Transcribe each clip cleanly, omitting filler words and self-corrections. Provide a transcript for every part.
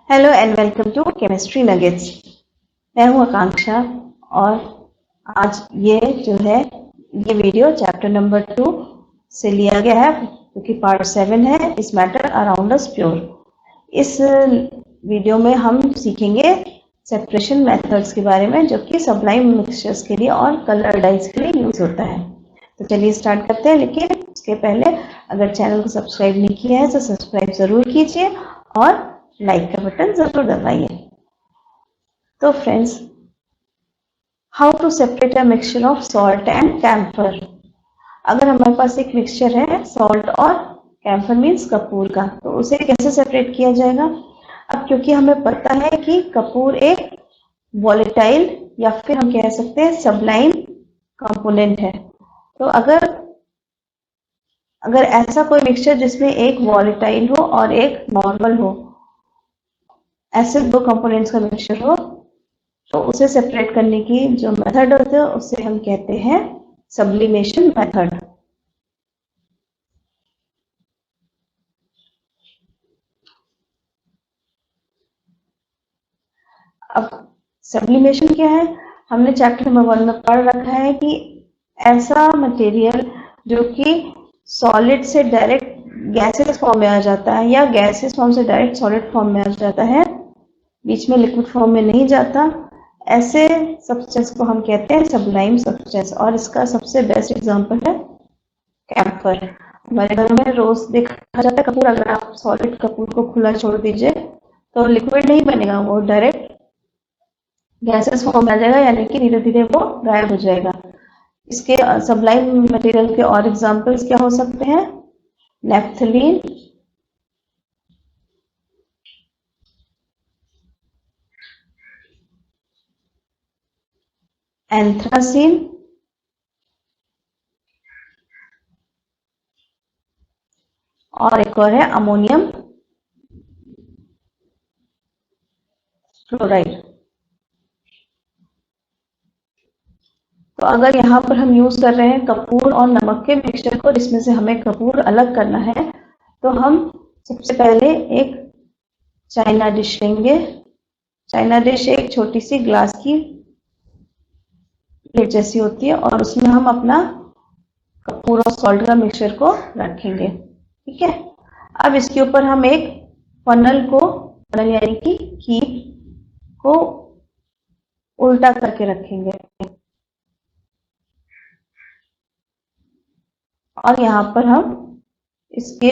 Hello and welcome to chemistry nuggets. मैं हूं आकांक्षा और आज ये वीडियो चैप्टर नंबर 2 से लिया गया है, क्योंकि पार्ट 7 है इस मैटर अराउंड अस प्योर। इस वीडियो में हम सीखेंगे सेपरेशन मेथड्स के बारे में, जो कि सब्लाइम मिक्सचर्स के लिए और कलर डाइज के लिए यूज होता है। तो चलिए स्टार्ट करते हैं, लेकिन उसके पहले अगर चैनल को सब्सक्राइब नहीं किया है तो सब्सक्राइब जरूर कीजिए और लाइक का बटन जरूर दबाइए। तो friends, how to separate a mixture of salt and camphor. अगर हमारे पास एक मिक्सचर है सॉल्ट और कैम्फर मीन्स कपूर का, तो उसे कैसे सेपरेट किया जाएगा। अब क्योंकि हमें पता है कि कपूर एक वॉलेटाइल या फिर हम कह सकते हैं सब्लाइम कंपोनेंट है, तो अगर ऐसा कोई मिक्सचर जिसमें एक वॉलेटाइल हो और एक नॉर्मल हो, ऐसे दो कंपोनेंट्स का मिक्सचर हो, तो उसे सेपरेट करने की जो मेथड होता है उसे हम कहते हैं सब्लिमेशन मेथड। अब सब्लिमेशन क्या है, हमने चैप्टर नंबर 1 में पढ़ रखा है कि ऐसा मटेरियल जो कि सॉलिड से डायरेक्ट गैसेस फॉर्म में आ जाता है या गैसेस फॉर्म से डायरेक्ट सॉलिड फॉर्म में आ जाता है, बीच में लिक्विड फॉर्म में नहीं जाता, ऐसे सब्सटेंस को हम कहते हैं सब्लाइम सब्सटेंस। और इसका सबसे बेस्ट एग्जांपल है कैम्फर। हमारे घर में रोज देखा जाता है कपूर, अगर आप सॉलिड कपूर को खुला छोड़ दीजिए तो लिक्विड नहीं बनेगा, वो डायरेक्ट गैसेस फॉर्म में आ जाएगा, यानी कि धीरे धीरे वो गायब हो जाएगा। इसके सब्लाइम मटेरियल के और एग्जांपल्स क्या हो सकते हैं, नेफ्थलीन, एंथ्रासीन, और एक और है अमोनियम क्लोराइड। तो अगर यहाँ पर हम यूज कर रहे हैं कपूर और नमक के मिक्सचर को, जिसमें से हमें कपूर अलग करना है, तो हम सबसे पहले एक चाइना डिश लेंगे। चाइना डिश एक छोटी सी ग्लास की प्लेट जैसी होती है, और उसमें हम अपना कपूर और सॉल्ट का मिक्सचर को रखेंगे। ठीक है। अब इसके ऊपर हम एक फनल यानी कि कीप को उल्टा करके रखेंगे, और यहाँ पर हम इसके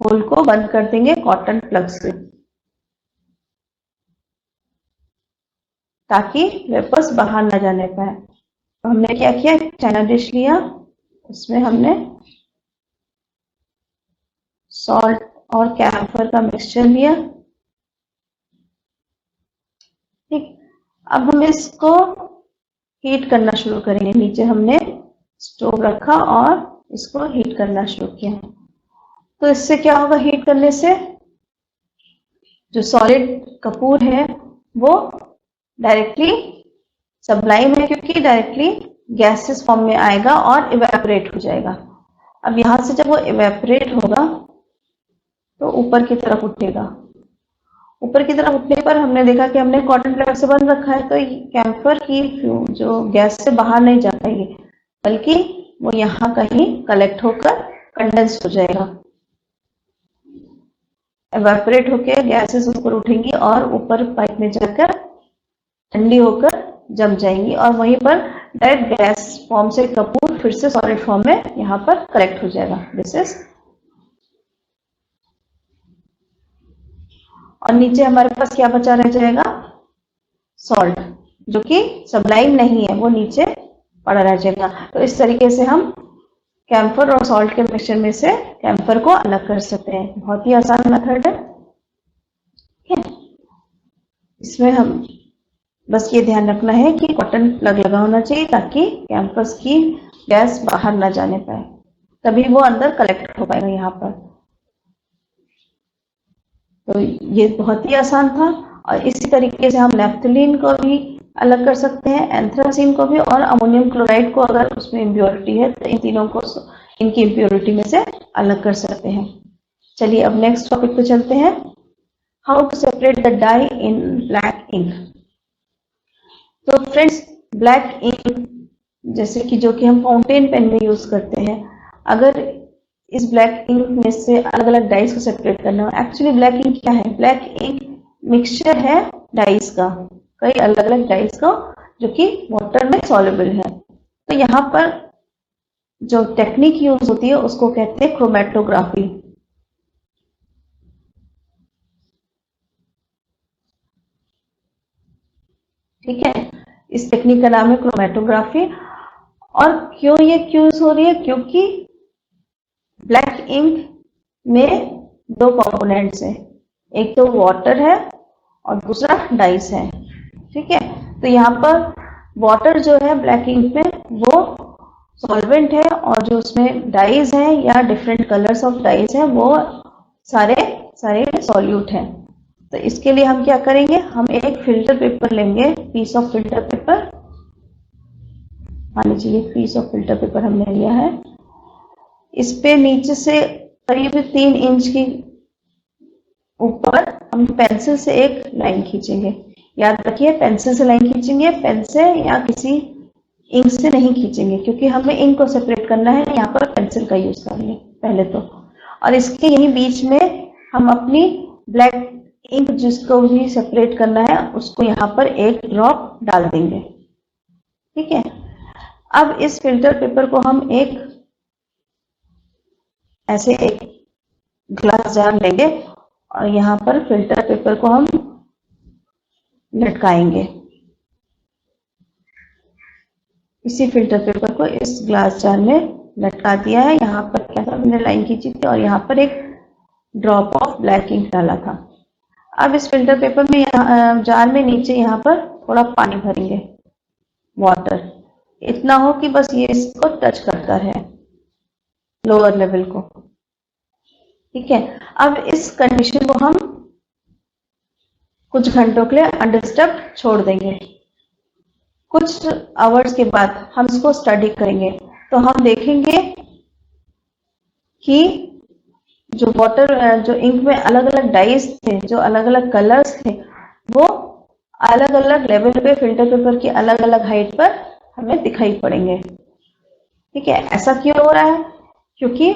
होल को बंद कर देंगे कॉटन प्लग से, ताकि वेपर्स बाहर न जाने पाए। तो हमने क्या किया, चाइना डिश लिया, उसमें हमने सॉल्ट और कैम्फर का मिक्सचर लिया। ठीक। अब हम इसको हीट करना शुरू करेंगे। नीचे हमने स्टोव रखा और इसको हीट करना शुरू किया। तो इससे क्या होगा, हीट करने से जो सॉलिड कपूर है वो डायरेक्टली सब्लाइम है, क्योंकि डायरेक्टली गैसेस फॉर्म में आएगा और इवेपोरेट हो जाएगा। अब यहां से जब वो इवेपोरेट होगा तो ऊपर की तरफ उठेगा। ऊपर की तरफ उठने पर हमने देखा कि हमने कॉटन प्लग से बंद रखा है, तो कैम्फर की जो गैस से बाहर नहीं जा पाएगी, बल्कि वो यहाँ कहीं कलेक्ट होकर कंडेंस हो जाएगा, एवेपोरेट होकर गैसेस ऊपर उठेंगी और ऊपर पाइप में जाकर ठंडी होकर जम जाएंगी, और वहीं पर डायरेक्ट गैस फॉर्म से कपूर फिर से सॉलिड फॉर्म में यहाँ पर कलेक्ट हो जाएगा। दिस इज, और नीचे हमारे पास क्या बचा रह जाएगा, सॉल्ट, जो कि सब्लाइम नहीं है, वो नीचे पड़ा रह जाएगा। तो इस तरीके से हम कैम्फर और सॉल्ट के मिक्सचर में से कैम्फर को अलग कर सकते हैं। बहुत ही आसान मेथड है। इसमें हम बस ये ध्यान रखना है कि कॉटन प्लग लगा होना चाहिए, ताकि कैंपस की गैस बाहर ना जाने पाए, तभी वो अंदर कलेक्ट हो पाएगा यहाँ पर। तो ये बहुत ही आसान था, और इसी तरीके से हम नेफ्थलीन को भी अलग कर सकते हैं, एंथ्रासीन को भी, और अमोनियम क्लोराइड को अगर उसमें इम्प्योरिटी है तो इन तीनों को इनकी इम्प्योरिटी में से अलग कर सकते हैं। चलिए अब नेक्स्ट टॉपिक पे चलते हैं। How to separate the dye in black ink. तो फ्रेंड्स, ब्लैक इंक जैसे कि जो कि हम फाउंटेन पेन में यूज करते हैं, अगर इस ब्लैक इंक में से अलग अलग डाइस को सेपरेट करना हो, एक्चुअली ब्लैक इंक क्या है? ब्लैक इंक मिक्सचर है डाइस का, कई अलग अलग डाइस का, जो कि वाटर में सॉल्युबल है। तो यहाँ पर जो टेक्निक यूज होती है उसको कहते हैं क्रोमेटोग्राफी। ठीक है, इस टेक्निक का नाम है क्रोमेटोग्राफी। और क्यों ये यूज हो रही है? क्योंकि ब्लैक इंक में दो कंपोनेंट्स हैं, एक तो वाटर है और दूसरा डाइस है। ठीक है, तो यहाँ पर वाटर जो है ब्लैक इंक में वो सॉल्वेंट है, और जो उसमें डाइज हैं या डिफरेंट कलर्स ऑफ डाइज हैं वो सारे सारे सॉल्यूट हैं। तो इसके लिए हम क्या करेंगे, हम एक फिल्टर पेपर लेंगे, पीस ऑफ फिल्टर पेपर, मान लीजिए एक पीस ऑफ फिल्टर पेपर हमने लिया है। इस पे नीचे से करीब 3 इंच की ऊपर हम पेंसिल से एक लाइन खींचेंगे। याद रखिए, पेंसिल से लाइन खींचेंगे, पेन से या किसी इंक से नहीं खींचेंगे, क्योंकि हमें इंक को सेपरेट करना है, यहाँ पर पेंसिल का यूज करेंगे पहले तो। और इसके यही बीच में हम अपनी ब्लैक इंक जिसको भी सेपरेट करना है उसको यहाँ पर एक ड्रॉप डाल देंगे। ठीक है, अब इस फिल्टर पेपर को हम एक ऐसे एक ग्लास जार लेंगे और यहाँ पर फिल्टर पेपर को हम लटकाएंगे। इसी फिल्टर पेपर को इस ग्लास जार में लटका दिया है। यहाँ पर क्या था, मैंने लाइन खींची थी और यहाँ पर एक ड्रॉप ऑफ ब्लैक इंक डाला था। अब इस फिल्टर पेपर में जार में नीचे यहाँ पर थोड़ा पानी भरेंगे, वाटर, इतना हो कि बस ये इसको टच करता है, लोअर लेवल को। ठीक है, अब इस कंडीशन को हम कुछ घंटों के लिए अनडिस्टर्ब छोड़ देंगे। कुछ आवर्स के बाद हम इसको स्टडी करेंगे, तो हम देखेंगे कि जो वाटर जो इंक में अलग अलग डाइस थे, जो अलग अलग कलर्स थे, वो अलग अलग लेवल पे फिल्टर पेपर की अलग अलग हाइट पर हमें दिखाई पड़ेंगे। ठीक है, ऐसा क्यों हो रहा है? क्योंकि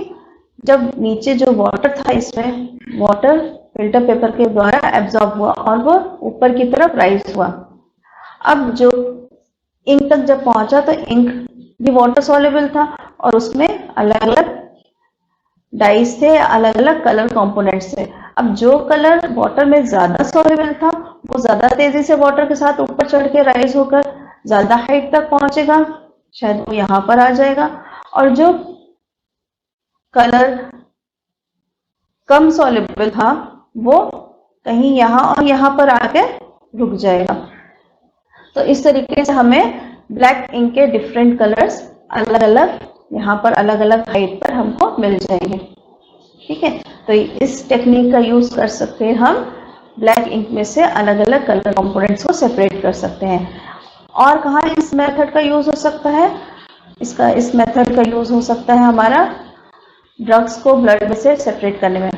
जब नीचे जो वाटर था, इसमें वाटर फिल्टर पेपर के द्वारा एब्जॉर्ब हुआ और वो ऊपर की तरफ राइज हुआ। अब जो इंक तक जब पहुंचा तो इंक भी वाटर सॉल्युबल था और उसमें अलग अलग डाइस थे, अलग अलग कलर कंपोनेंट्स थे। अब जो कलर वाटर में ज्यादा सॉल्युबल था वो ज्यादा तेजी से वाटर के साथ ऊपर चढ़ के राइज होकर ज्यादा हाइट तक पहुंचेगा, शायद वो यहाँ पर आ जाएगा। और जो कलर कम सॉल्युबल था वो कहीं यहाँ और यहाँ पर आके रुक जाएगा। तो इस तरीके से हमें ब्लैक इंक के डिफरेंट कलर्स अलग अलग यहाँ पर अलग अलग हाइट पर हमको मिल जाएंगे। ठीक है, तो इस टेक्निक का यूज कर सकते हैं हम, ब्लैक इंक में से अलग अलग कलर कंपोनेंट्स को सेपरेट कर सकते हैं। और कहाँ इस मेथड का यूज हो सकता है? इस मेथड का यूज हो सकता है हमारा ड्रग्स को ब्लड में से सेपरेट करने में।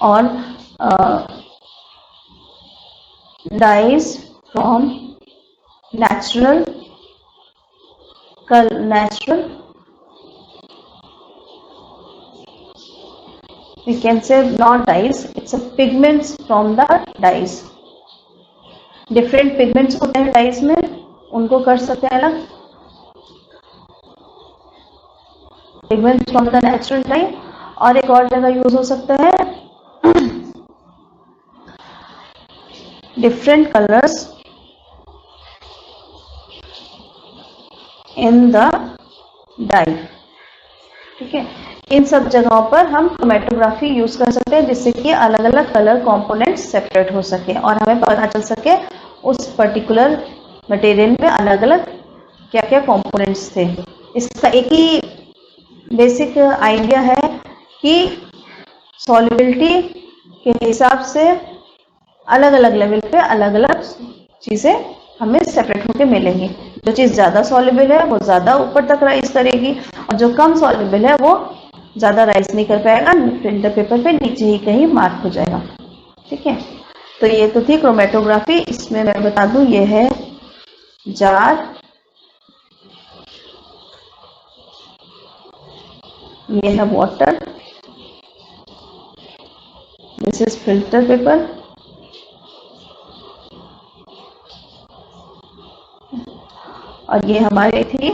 और dyes from natural we can say not dyes, it's a pigments from the dyes। Different pigments होते हैं डाइज में, उनको कर सकते हैं अलग, pigments from the natural dye. और एक और जगह यूज हो सकता है different colours in the dye. ठीक है, इन सब जगहों पर हम क्रोमेटोग्राफी यूज कर सकते हैं, जिससे कि अलग अलग कलर कंपोनेंट्स सेपरेट हो सके और हमें पता चल सके उस पर्टिकुलर मटेरियल में अलग अलग क्या क्या कंपोनेंट्स थे। इसका एक ही बेसिक आइडिया है कि सॉल्युबिलिटी के हिसाब से अलग अलग लेवल पे अलग अलग चीजें हमें सेपरेट होकर मिलेंगी। जो चीज़ ज़्यादा सॉल्युबल है वो ज़्यादा ऊपर तक राइज करेगी, और जो कम सॉल्युबल है वो ज़्यादा राइज नहीं कर पाएगा, प्रिंटर पेपर पे नीचे ही कहीं मार्क हो जाएगा। ठीक है, तो ये तो थी क्रोमेटोग्राफी। इसमें मैं बता दूं, ये है जार, ये है water, this is filter paper, और ये हमारी थी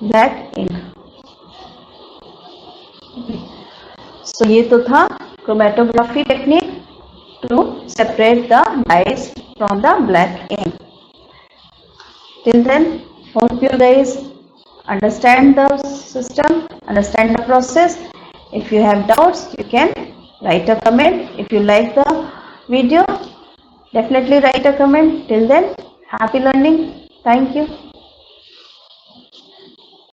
ब्लैक इंक। सो ये तो था chromatography technique to separate the dyes from the black ink. Till then, hope you guys understand the system, understand the process. If you have doubts, you can write a comment. If you like the video, definitely write a comment. Till then, happy learning. Thank you.